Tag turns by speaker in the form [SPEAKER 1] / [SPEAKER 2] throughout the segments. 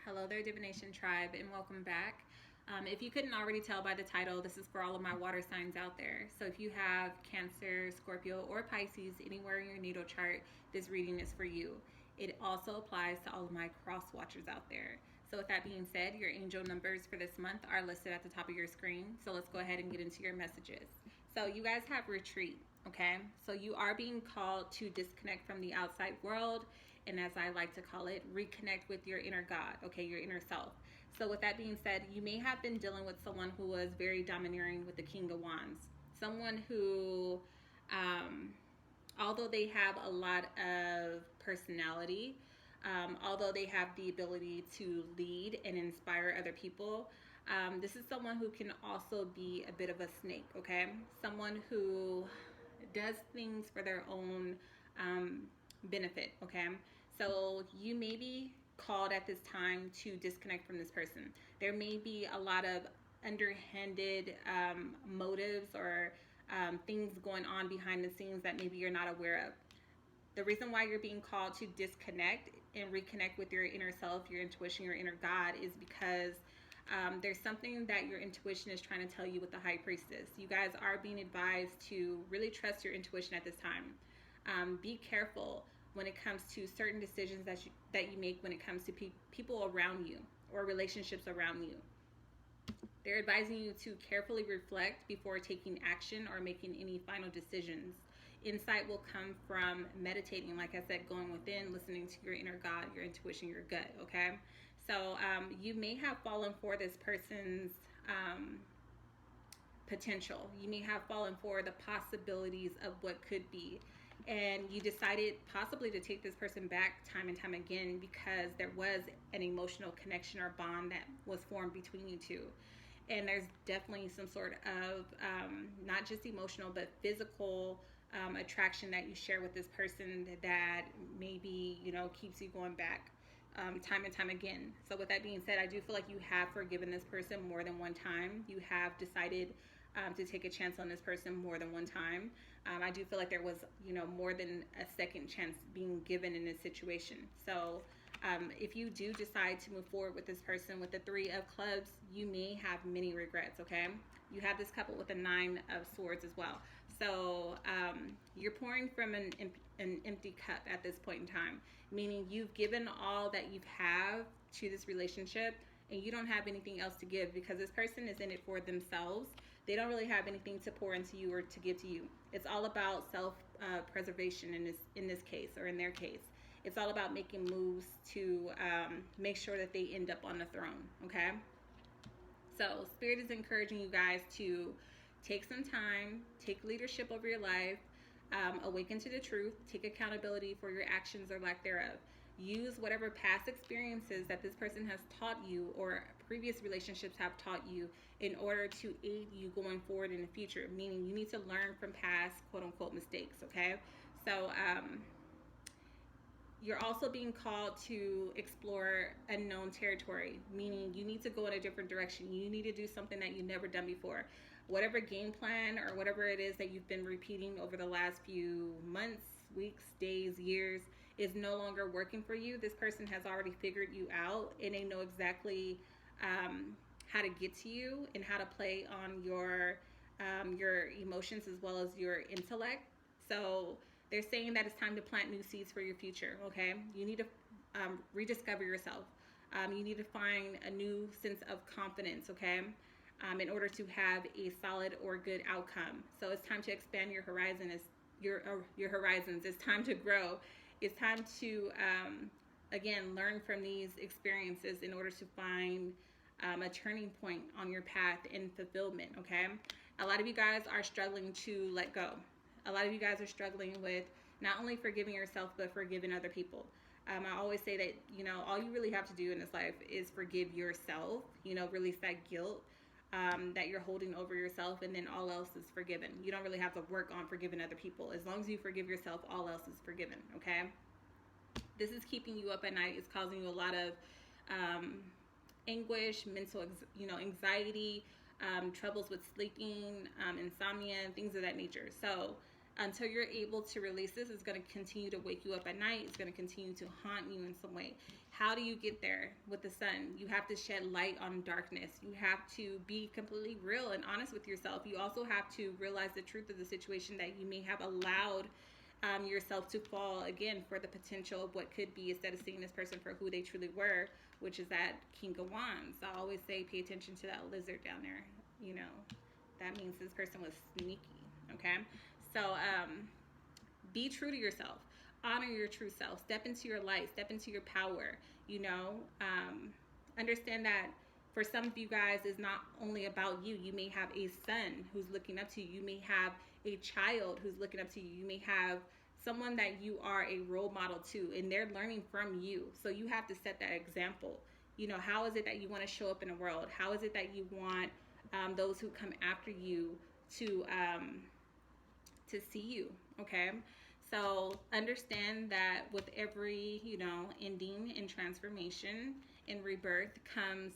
[SPEAKER 1] Hello there, Divination tribe, and welcome back. If you couldn't already tell by the title, this is for all of my water signs out there. So if you have Cancer, Scorpio, or Pisces anywhere in your natal chart, this reading is for you. It also applies to all of my cross watchers out there. So with that being said, your angel numbers for this month are listed at the top of your screen. So let's go ahead and get into your messages. So you guys have retreat, okay? So you are being called to disconnect from the outside world, and as I like to call it, reconnect with your inner God, okay, your inner self. So with that being said, you may have been dealing with someone who was very domineering with the King of Wands. Someone who, although they have a lot of personality, although they have the ability to lead and inspire other people, this is someone who can also be a bit of a snake, okay? Someone who does things for their own benefit, okay? So you may be called at this time to disconnect from this person. There may be a lot of underhanded motives or things going on behind the scenes that maybe you're not aware of. The reason why you're being called to disconnect and reconnect with your inner self, your intuition, your inner God, is because there's something that your intuition is trying to tell you with the High Priestess. You guys are being advised to really trust your intuition at this time. Be careful when it comes to certain decisions that you make when it comes to people around you or relationships around you. They're advising you to carefully reflect before taking action or making any final decisions. Insight will come from meditating, like I said, going within, listening to your inner God, your intuition, your gut, okay? So you may have fallen for this person's potential. You may have fallen for the possibilities of what could be. And you decided possibly to take this person back time and time again because there was an emotional connection or bond that was formed between you two. And there's definitely some sort of not just emotional but physical attraction that you share with this person that maybe, you know, keeps you going back time and time again. So with that being said, I do feel like you have forgiven this person more than one time. You have decided to take a chance on this person more than one time. I do feel like there was, you know, more than a second chance being given in this situation. So if you do decide to move forward with this person with the Three of Clubs, you may have many regrets, okay? You have this couple with the Nine of Swords as well. So you're pouring from an empty cup at this point in time, meaning you've given all that you have to this relationship and you don't have anything else to give because this person is in it for themselves. They don't really have anything to pour into you or to give to you. It's all about self-preservation in this case, or in their case. It's all about making moves to make sure that they end up on the throne, okay? So Spirit is encouraging you guys to take some time, take leadership over your life, awaken to the truth, take accountability for your actions or lack thereof. Use whatever past experiences that this person has taught you or previous relationships have taught you in order to aid you going forward in the future, meaning you need to learn from past quote-unquote mistakes, okay? So you're also being called to explore unknown territory, meaning you need to go in a different direction. You need to do something that you've never done before. Whatever game plan or whatever it is that you've been repeating over the last few months, weeks, days, years is no longer working for you. This person has already figured you out and they know exactly how to get to you and how to play on your emotions as well as your intellect. So they're saying that it's time to plant new seeds for your future, okay? You need to rediscover yourself. You need to find a new sense of confidence, okay? In order to have a solid or good outcome. So it's time to expand your horizons. It's time to grow. It's time to, again, learn from these experiences in order to find a turning point on your path in fulfillment, okay? A lot of you guys are struggling to let go. A lot of you guys are struggling with not only forgiving yourself, but forgiving other people. I always say that, you know, all you really have to do in this life is forgive yourself, you know, release that guilt that you're holding over yourself, and then all else is forgiven. You don't really have to work on forgiving other people. As long as you forgive yourself, all else is forgiven, okay? This is keeping you up at night. It's causing you a lot of anguish, mental, anxiety, troubles with sleeping, insomnia, things of that nature. So until you're able to release this, it's going to continue to wake you up at night. It's going to continue to haunt you in some way. How do you get there with the sun? You have to shed light on darkness. You have to be completely real and honest with yourself. You also have to realize the truth of the situation that you may have allowed yourself to fall again for the potential of what could be, instead of seeing this person for who they truly were, which is that King of Wands. I always say pay attention to that lizard down there. You know, that means this person was sneaky. Okay, so be true to yourself. Honor your true self. Step into your light. Step into your power. You know, understand that for some of you guys, it's not only about you. You may have a son who's looking up to you. You may have a child who's looking up to you. You may have someone that you are a role model to, and they're learning from you. So you have to set that example. You know, how is it that you want to show up in the world? How is it that you want those who come after you to see you? Okay. So understand that with every, you know, ending and transformation and rebirth comes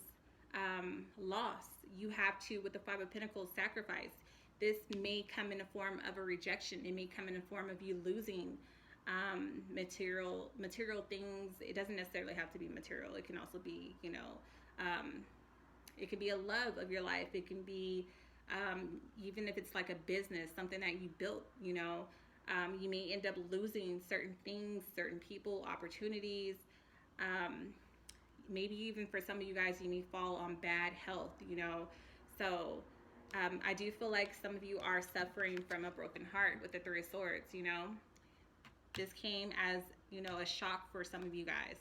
[SPEAKER 1] loss. You have to, with the Five of Pentacles, sacrifice. This may come in the form of a rejection. It may come in the form of you losing material things. It doesn't necessarily have to be material. It can also be, you know, it can be a love of your life. It can be even if it's like a business, something that you built, you know. You may end up losing certain things, certain people, opportunities. Maybe even for some of you guys, you may fall on bad health, you know. So I do feel like some of you are suffering from a broken heart with the Three of Swords, you know. This came as, you know, a shock for some of you guys.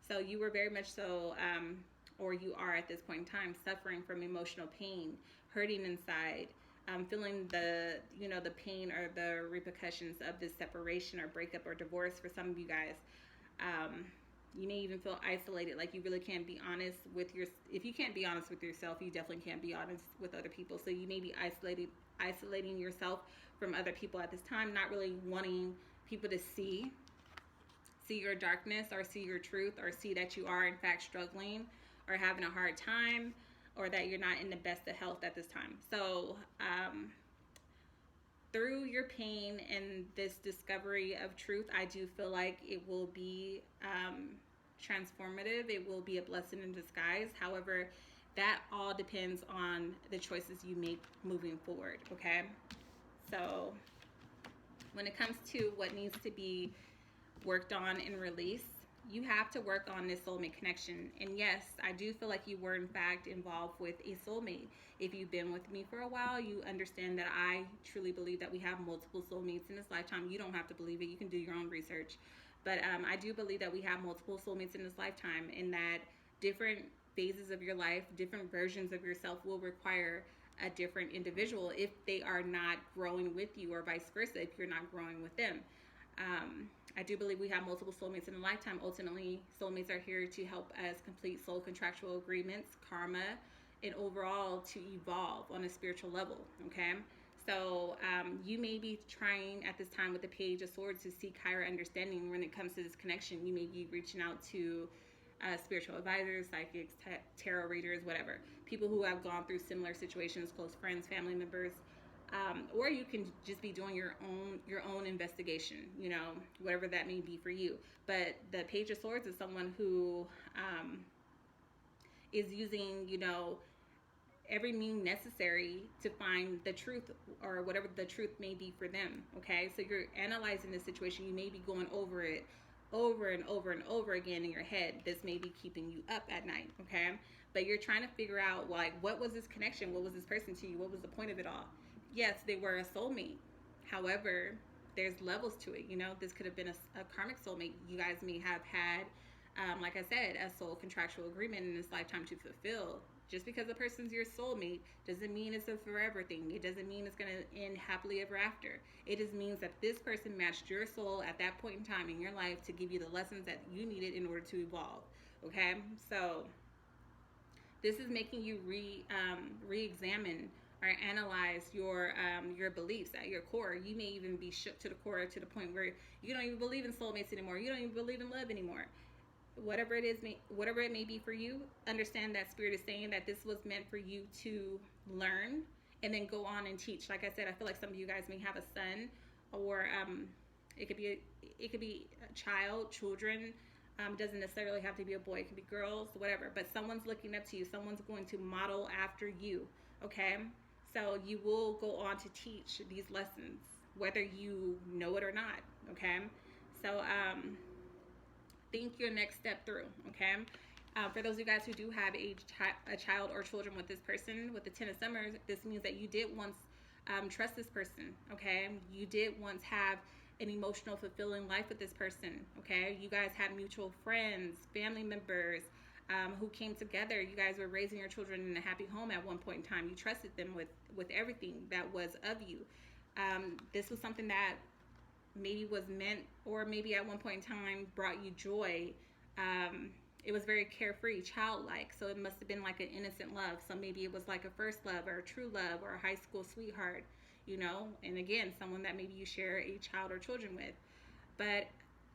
[SPEAKER 1] So you were very much so, or you are at this point in time, suffering from emotional pain, hurting inside, feeling the, you know, the pain or the repercussions of this separation or breakup or divorce for some of you guys. You may even feel isolated, like you really can't be honest with if you can't be honest with yourself, you definitely can't be honest with other people. So you may be isolating yourself from other people at this time, not really wanting people to see your darkness or see your truth or see that you are in fact struggling or having a hard time, or that you're not in the best of health at this time. So through your pain and this discovery of truth, I do feel like it will be transformative. It will be a blessing in disguise. However, that all depends on the choices you make moving forward, okay? So when it comes to what needs to be worked on and released, you have to work on this soulmate connection. And yes, I do feel like you were in fact involved with a soulmate. If you've been with me for a while, you understand that I truly believe that we have multiple soulmates in this lifetime. You don't have to believe it. You can do your own research. But I do believe that we have multiple soulmates in this lifetime, and that different phases of your life, different versions of yourself will require a different individual if they are not growing with you, or vice versa if you're not growing with them. I do believe we have multiple soulmates in a lifetime. Ultimately, soulmates are here to help us complete soul contractual agreements, karma, and overall to evolve on a spiritual level, okay? So you may be trying at this time with the Page of Swords to seek higher understanding when it comes to this connection. You may be reaching out to spiritual advisors, psychics, tarot readers, whatever. People who have gone through similar situations, close friends, family members. Or you can just be doing your own investigation, you know, whatever that may be for you. But the Page of Swords is someone who is using, you know, every means necessary to find the truth, or whatever the truth may be for them, okay? So you're analyzing the situation. You may be going over it over and over and over again in your head. This may be keeping you up at night, okay? But you're trying to figure out, like, what was this connection? What was this person to you? What was the point of it all? Yes, they were a soulmate. However, there's levels to it. You know, this could have been a karmic soulmate. You guys may have had, like I said, a soul contractual agreement in this lifetime to fulfill. Just because a person's your soulmate doesn't mean it's a forever thing. It doesn't mean it's going to end happily ever after. It just means that this person matched your soul at that point in time in your life to give you the lessons that you needed in order to evolve. Okay? So this is making you re-examine or analyze your beliefs at your core. You may even be shook to the core, to the point where you don't even believe in soulmates anymore. You don't even believe in love anymore. Whatever it is, whatever it may be for you, understand that Spirit is saying that this was meant for you to learn and then go on and teach. Like I said, I feel like some of you guys may have a son or it could be a child, children. Doesn't necessarily have to be a boy. It could be girls, whatever. But someone's looking up to you. Someone's going to model after you. Okay, so you will go on to teach these lessons, whether you know it or not. Okay, so think your next step through. Okay. For those of you guys who do have a child or children with this person, with the Ten of Summers, this means that you did once trust this person, okay? You did once have an emotional, fulfilling life with this person, okay? You guys had mutual friends, family members who came together. You guys were raising your children in a happy home at one point in time. You trusted them with everything that was of you. This was something that maybe was meant, or maybe at one point in time brought you joy. It was very carefree, childlike, so it must have been like an innocent love. So maybe it was like a first love or a true love or a high school sweetheart, you know, and again, someone that maybe you share a child or children with. But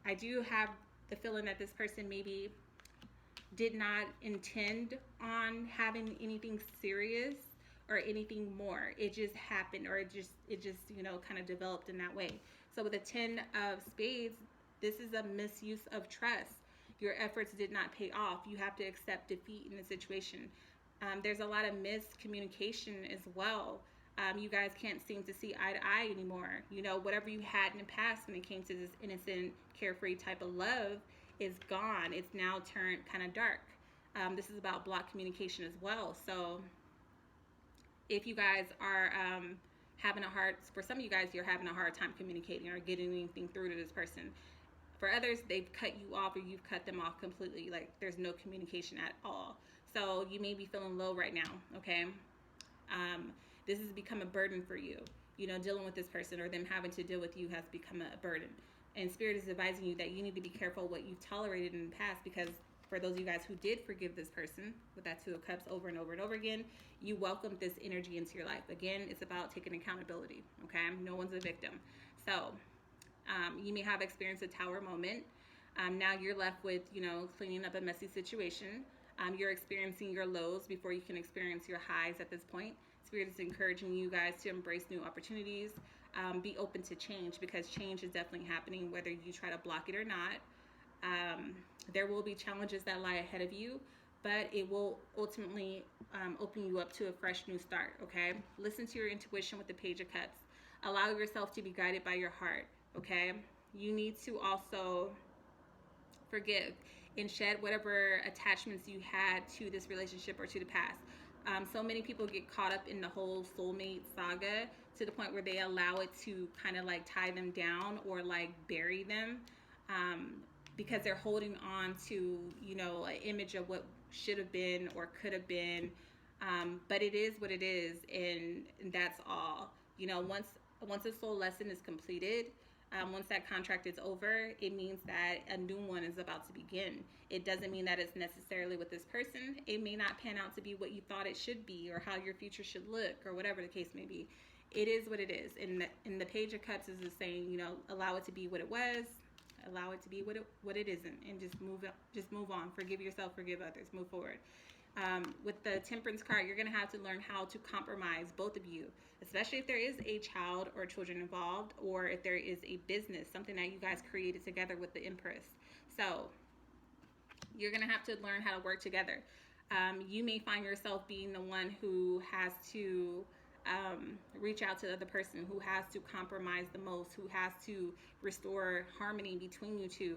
[SPEAKER 1] I do have the feeling that this person maybe did not intend on having anything serious or anything more. It just happened, or it just you know, kind of developed in that way. So with the 10 of Spades, this is a misuse of trust. Your efforts did not pay off. You have to accept defeat in the situation. There's a lot of miscommunication as well. You guys can't seem to see eye to eye anymore. You know, whatever you had in the past when it came to this innocent, carefree type of love is gone. It's now turned kind of dark. This is about blocked communication as well. So if you guys are for some of you guys, you're having a hard time communicating or getting anything through to this person. For others, they've cut you off, or you've cut them off completely. Like, there's no communication at all. So you may be feeling low right now, okay? This has become a burden for you. You know, dealing with this person or them having to deal with you has become a burden. And Spirit is advising you that you need to be careful what you've tolerated in the past, because for those of you guys who did forgive this person with that Two of Cups over and over and over again, you welcomed this energy into your life. Again, it's about taking accountability, okay? No one's a victim. So you may have experienced a tower moment. Now you're left with, you know, cleaning up a messy situation. You're experiencing your lows before you can experience your highs at this point. Spirit is encouraging you guys to embrace new opportunities. Be open to change, because change is definitely happening whether you try to block it or not. There will be challenges that lie ahead of you, but it will ultimately open you up to a fresh new start, okay? Listen to your intuition with the Page of Cups. Allow yourself to be guided by your heart, okay? You need to also forgive and shed whatever attachments you had to this relationship or to the past. So many people get caught up in the whole soulmate saga to the point where they allow it to kind of like tie them down or like bury them, because they're holding on to, you know, an image of what should have been or could have been. But it is what it is, and that's all. You know, once a soul lesson is completed, once that contract is over, it means that a new one is about to begin. It doesn't mean that it's necessarily with this person. It may not pan out to be what you thought it should be, or how your future should look, or whatever the case may be. It is what it is. And the Page of Cups is just saying, you know, allow it to be what it was, allow it to be what it isn't, and just move on. Forgive yourself, forgive others, move forward. With the Temperance card, you're going to have to learn how to compromise, both of you, especially if there is a child or children involved, or if there is a business, something that you guys created together with the Empress. So you're going to have to learn how to work together. You may find yourself being the one who has to reach out to the other person, who has to compromise the most, who has to restore harmony between you two,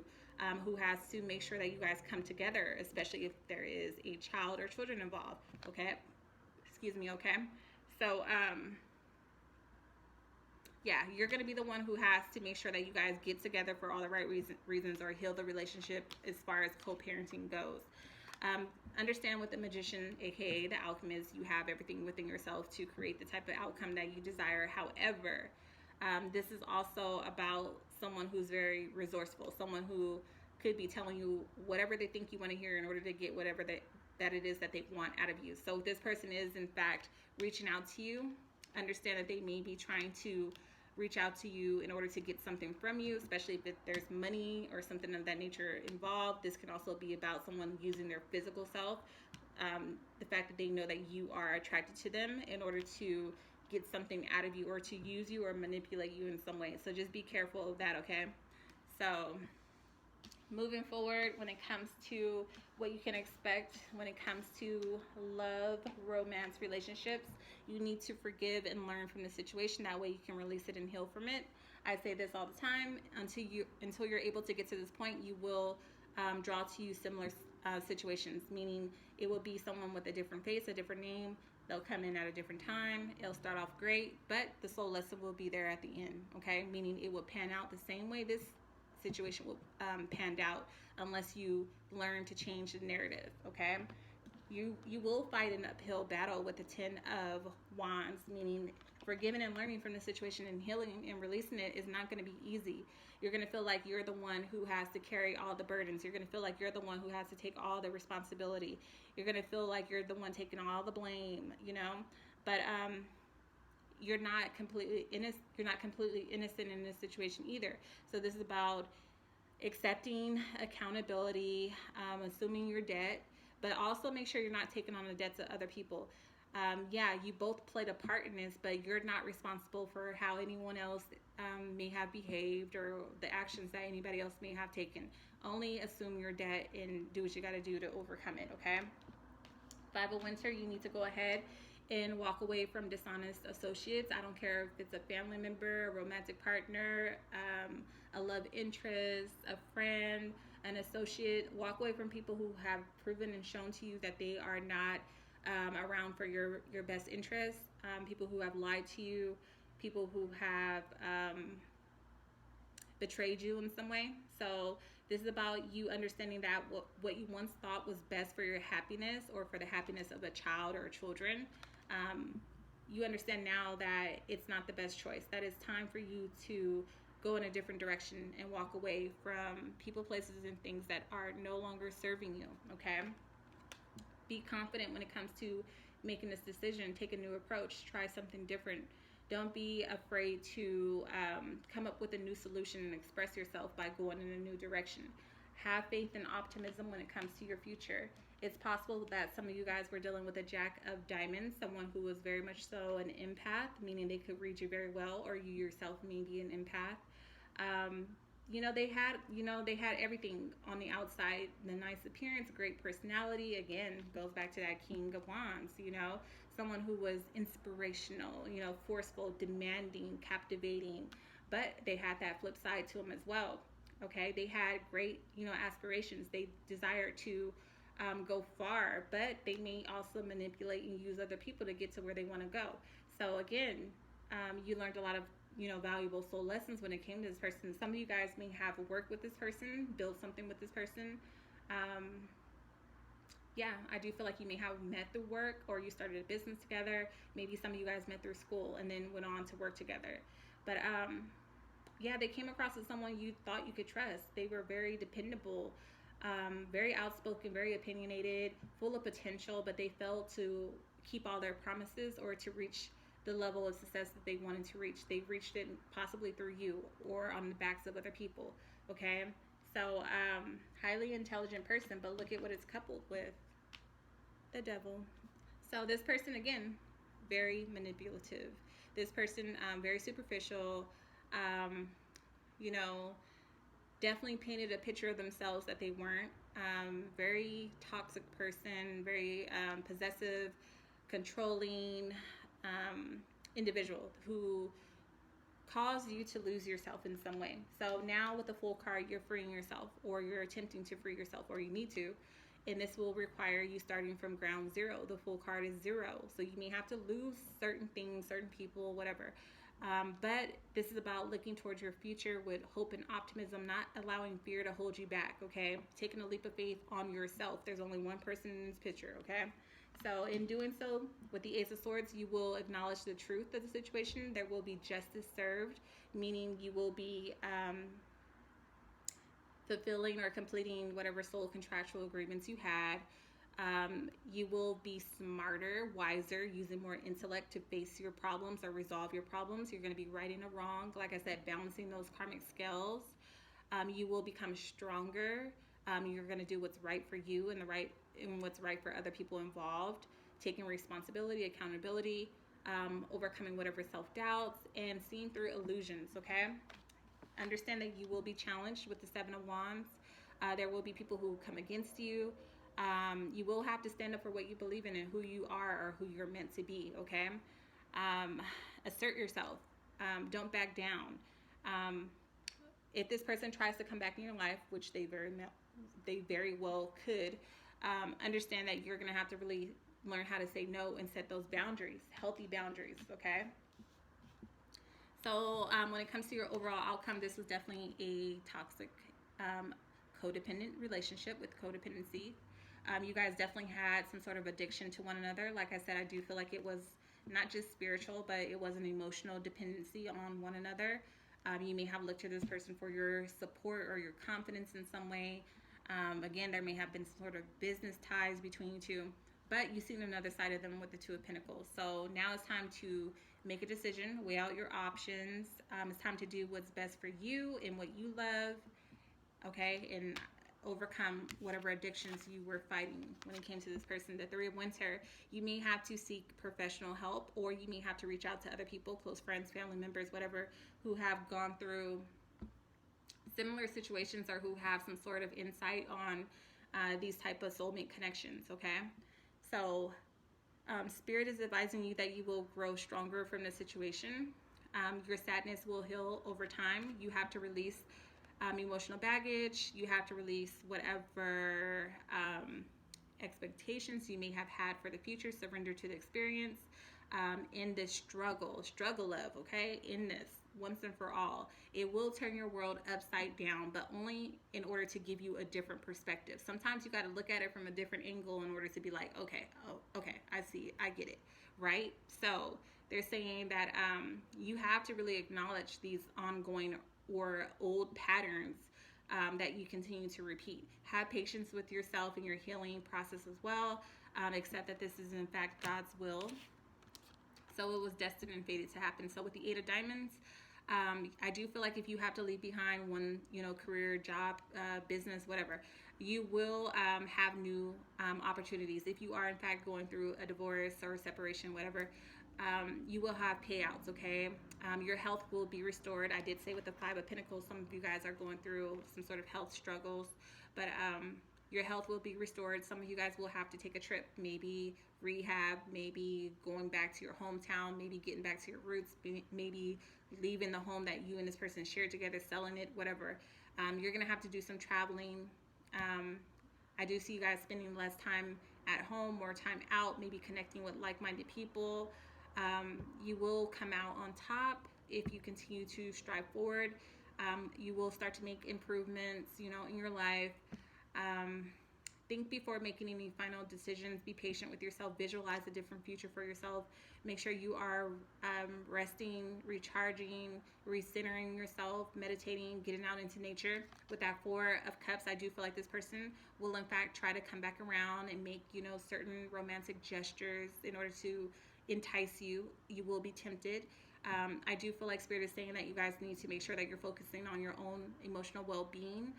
[SPEAKER 1] who has to make sure that you guys come together, especially if there is a child or children involved. Okay, excuse me. Okay, so yeah, you're going to be the one who has to make sure that you guys get together for all the right reasons, or heal the relationship as far as co-parenting goes. Understand with the Magician, aka the Alchemist, you have everything within yourself to create the type of outcome that you desire. However, this is also about someone who's very resourceful, someone who could be telling you whatever they think you want to hear in order to get whatever that it is that they want out of you. So if this person is in fact reaching out to you, understand that they may be trying to reach out to you in order to get something from you, especially if there's money or something of that nature involved. This can also be about someone using their physical self, the fact that they know that you are attracted to them in order to get something out of you or to use you or manipulate you in some way. So just be careful of that, okay? So moving forward, when it comes to what you can expect when it comes to love, romance, relationships, you need to forgive and learn from the situation. That way you can release it and heal from it. I say this all the time. Until you're able to get to this point, you will draw to you similar situations, meaning it will be someone with a different face, a different name. They'll come in at a different time. It'll start off great, but the soul lesson will be there at the end, okay? Meaning it will pan out the same way this situation will panned out, unless you learn to change the narrative, okay? You will fight an uphill battle with the 10 of Wands, meaning forgiving and learning from the situation and healing and releasing it is not going to be easy. You're going to feel like you're the one who has to carry all the burdens. You're going to feel like you're the one who has to take all the responsibility. You're going to feel like you're the one taking all the blame, you know? But you're not completely innocent. You're not completely innocent in this situation either. So this is about accepting accountability, assuming your debt, but also make sure you're not taking on the debts of other people. Yeah, you both played a part in this, but you're not responsible for how anyone else may have behaved or the actions that anybody else may have taken. Only assume your debt and do what you got to do to overcome it, okay? Five of Winter, you need to go ahead and walk away from dishonest associates. I don't care if it's a family member, a romantic partner, a love interest, a friend, an associate. Walk away from people who have proven and shown to you that they are not around for your best interests, people who have lied to you, people who have betrayed you in some way. So this is about you understanding that what you once thought was best for your happiness or for the happiness of a child or children, you understand now that it's not the best choice. That it's time for you to go in a different direction and walk away from people, places, and things that are no longer serving you, okay? Be confident when it comes to making this decision. Take a new approach. Try something different. Don't be afraid to come up with a new solution and express yourself by going in a new direction. Have faith and optimism when it comes to your future. It's possible that some of you guys were dealing with a Jack of Diamonds, someone who was very much so an empath, meaning they could read you very well, or you yourself may be an empath. They had everything on the outside, the nice appearance, great personality. Again, goes back to that King of Wands, someone who was inspirational, forceful, demanding, captivating, but they had that flip side to them as well. Okay, they had great, aspirations. They desired to go far, but they may also manipulate and use other people to get to where they want to go. So again, you learned a lot of valuable soul lessons when it came to this person. Some of you guys may have worked with this person, build something with this person. Yeah, I do feel like you may have met through work, or you started a business together. Maybe some of you guys met through school and then went on to work together. But yeah, they came across as someone you thought you could trust. They were very dependable, very outspoken, very opinionated, full of potential, but they failed to keep all their promises or to reach the level of success that they wanted to reach. They reached it possibly through you or on the backs of other people, okay? So, highly intelligent person, but look at what it's coupled with. The Devil. So this person, again, very manipulative. This person, very superficial, definitely painted a picture of themselves that they weren't. Very toxic person, very possessive, controlling, individual who caused you to lose yourself in some way. So now with the Full card, you're freeing yourself, or you're attempting to free yourself, or you need to, and this will require you starting from ground zero. The Full card is 0, so you may have to lose certain things, certain people, whatever, but this is about looking towards your future with hope and optimism, not allowing fear to hold you back, okay? Taking a leap of faith on yourself. There's only one person in this picture, okay? So in doing so, with the Ace of Swords, you will acknowledge the truth of the situation. There will be justice served, meaning you will be fulfilling or completing whatever soul contractual agreements you had. You will be smarter, wiser, using more intellect to face your problems or resolve your problems. You're going to be righting a wrong. Like I said, balancing those karmic scales. You will become stronger. You're going to do what's right for you and what's right for other people involved, taking responsibility, accountability. overcoming whatever self-doubts, and seeing through illusions, okay? Understand that you will be challenged with the Seven of Wands. There will be people who come against you. You will have to stand up for what you believe in and who you are or who you're meant to be, okay? Assert yourself. Don't back down. If this person tries to come back in your life, which they very well could, understand that you're going to have to really learn how to say no and set those boundaries, healthy boundaries, okay? So when it comes to your overall outcome, this was definitely a toxic codependent relationship with codependency. You guys definitely had some sort of addiction to one another. Like I said, I do feel like it was not just spiritual, but it was an emotional dependency on one another. You may have looked to this person for your support or your confidence in some way. Again, there may have been sort of business ties between you two, but you've seen another side of them with the Two of Pentacles. So now it's time to make a decision, weigh out your options. It's time to do what's best for you and what you love, okay? And overcome whatever addictions you were fighting when it came to this person. The Three of Winter, you may have to seek professional help, or you may have to reach out to other people, close friends, family members, whatever, who have gone through similar situations or who have some sort of insight on these type of soulmate connections, okay? So Spirit is advising you that you will grow stronger from the situation. Your sadness will heal over time. You have to release emotional baggage. You have to release whatever expectations you may have had for the future. Surrender to the experience in this struggle of, okay, in this once and for all. It will turn your world upside down, but only in order to give you a different perspective. Sometimes you got to look at it from a different angle in order to be like, okay, I see, I get it, right? So they're saying that you have to really acknowledge these ongoing or old patterns that you continue to repeat. Have patience with yourself and your healing process as well. Accept that this is in fact God's will. So it was destined and fated to happen. So with the Eight of Diamonds, I do feel like if you have to leave behind one, career, job, business, whatever, you will have new opportunities. If you are in fact going through a divorce or a separation, whatever, you will have payouts, okay? Your health will be restored. I did say with the Five of Pentacles, some of you guys are going through some sort of health struggles, but your health will be restored. Some of you guys will have to take a trip, maybe rehab, maybe going back to your hometown, maybe getting back to your roots, maybe leaving the home that you and this person shared together, selling it, whatever. You're going to have to do some traveling. I do see you guys spending less time at home, more time out, maybe connecting with like-minded people. You will come out on top if you continue to strive forward. You will start to make improvements, in your life. Think before making any final decisions. Be patient with yourself. Visualize a different future for yourself. Make sure you are resting, recharging, recentering yourself, meditating, getting out into nature. With that Four of Cups, I do feel like this person will in fact try to come back around and make, certain romantic gestures in order to entice you. You will be tempted. I do feel like Spirit is saying that you guys need to make sure that you're focusing on your own emotional well-being.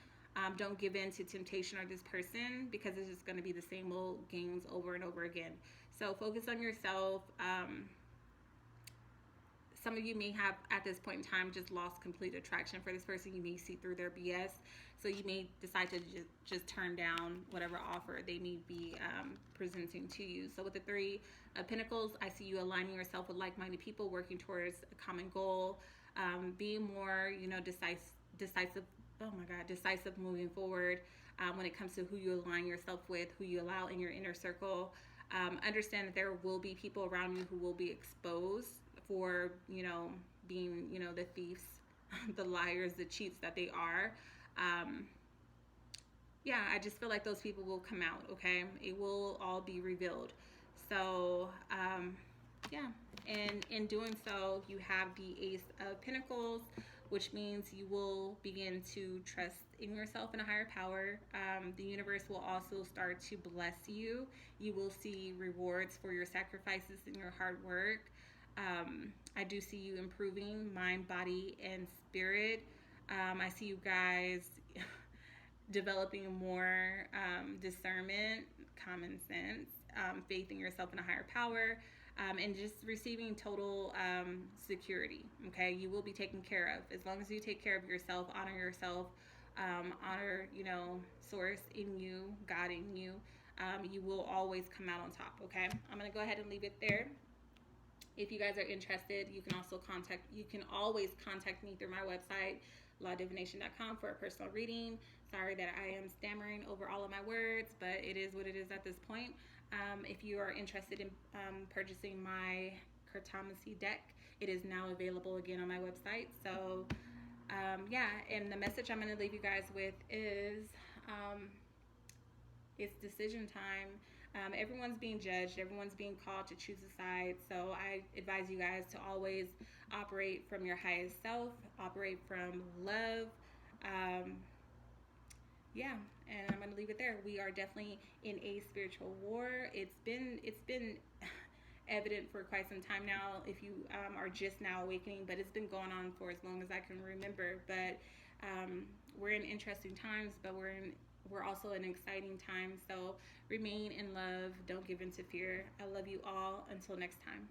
[SPEAKER 1] Don't give in to temptation or this person, because it's just going to be the same old games over and over again. So focus on yourself. Some of you may have at this point in time just lost complete attraction for this person. You may see through their BS. So you may decide to just turn down whatever offer they may be presenting to you. So with the Three of Pentacles, I see you aligning yourself with like-minded people, working towards a common goal, being more, decisive. Oh my God, decisive moving forward when it comes to who you align yourself with, who you allow in your inner circle. Understand that there will be people around you who will be exposed for, being, the thieves, the liars, the cheats that they are. Yeah, I just feel like those people will come out, okay? It will all be revealed. So, yeah, and in doing so, you have the Ace of Pentacles, which means you will begin to trust in yourself and a higher power. The universe will also start to bless you. You will see rewards for your sacrifices and your hard work. I do see you improving mind, body, and spirit. I see you guys developing more discernment, common sense, faith in yourself and a higher power. and just receiving total security. Okay, you will be taken care of as long as you take care of yourself, honor yourself, honor, you know, source in you, God in you. You will always come out on top. Okay, I'm gonna go ahead and leave it there. If you guys are interested, you can always contact me through my website, lawdivination.com, for a personal reading. Sorry that I am stammering over all of my words, but it is what it is at this point. If you are interested in purchasing my Cartomancy deck, it is now available again on my website. So yeah, and the message I'm going to leave you guys with is it's decision time. Everyone's being judged, everyone's being called to choose a side. So I advise you guys to always operate from your highest self, operate from love. Yeah, and I'm gonna leave it there. We are definitely in a spiritual war. It's been evident for quite some time now. If you are just now awakening, but it's been going on for as long as I can remember. But we're in interesting times, but we're also in exciting times. So remain in love. Don't give in to fear. I love you all. Until next time.